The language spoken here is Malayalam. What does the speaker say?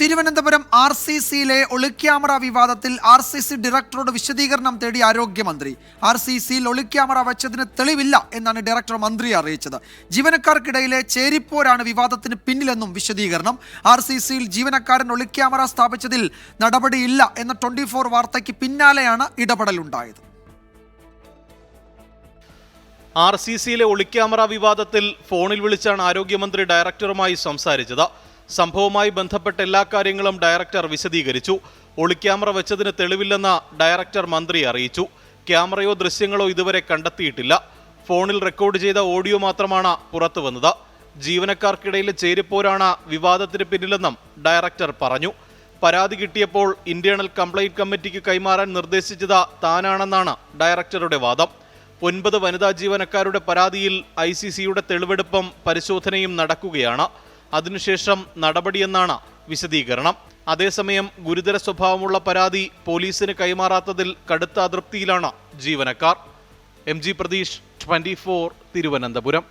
തിരുവനന്തപുരം RCCയിലെ ഒളിക്യാമറ വിവാദത്തിൽ RCC ഡയറക്ടറോട് വിശദീകരണം തേടി ആരോഗ്യമന്ത്രി. RCCയിൽ ഒളിക്യാമറ വെച്ചതിന് തെളിവില്ല എന്നാണ് ഡയറക്ടർ മന്ത്രിയെ അറിയിച്ചത്. ജീവനക്കാർക്കിടയിലെ ചേരിപ്പോരാണ് വിവാദത്തിന് പിന്നിലെന്നും വിശദീകരണം. RCCയിൽ ജീവനക്കാരൻ ഒളിക്യാമറ സ്ഥാപിച്ചതിൽ നടപടിയില്ല എന്ന 24 വാർത്തയ്ക്ക് പിന്നാലെയാണ് ഇടപെടലുണ്ടായത്. RCCയിലെ ഒളിക്യാമറ വിവാദത്തിൽ ഫോണിൽ വിളിച്ചാണ് ആരോഗ്യമന്ത്രി ഡയറക്ടറുമായി സംസാരിച്ചത്. സംഭവവുമായി ബന്ധപ്പെട്ട എല്ലാ കാര്യങ്ങളും ഡയറക്ടർ വിശദീകരിച്ചു. ഒളിക്യാമറ വെച്ചതിന് തെളിവില്ലെന്ന് ഡയറക്ടർ മന്ത്രിയെ അറിയിച്ചു. ക്യാമറയോ ദൃശ്യങ്ങളോ ഇതുവരെ കണ്ടെത്തിയിട്ടില്ല. ഫോണിൽ റെക്കോർഡ് ചെയ്ത ഓഡിയോ മാത്രമാണ് പുറത്തു വന്നത്. ജീവനക്കാർക്കിടയിലെ ചേരിപ്പോരാണ് വിവാദത്തിന് പിന്നിലെന്നും ഡയറക്ടർ പറഞ്ഞു. പരാതി കിട്ടിയപ്പോൾ ഇന്റേണൽ കംപ്ലയിന്റ് കമ്മിറ്റിക്ക് കൈമാറാൻ നിർദ്ദേശിച്ചത് താനാണെന്നാണ് ഡയറക്ടറുടെ വാദം. 9 വനിതാ ജീവനക്കാരുടെ പരാതിയിൽ ICCയുടെ തെളിവെടുപ്പും പരിശോധനയും നടക്കുകയാണ്. അതിനുശേഷം നടപടിയെന്നാണ് വിശദീകരണം. അതേസമയം ഗുരുതര സ്വഭാവമുള്ള പരാതി പോലീസിന് കൈമാറാത്തതിൽ കടുത്ത അതൃപ്തിയിലാണ് ജീവനക്കാർ. MG പ്രതീഷ്, 24 തിരുവനന്തപുരം.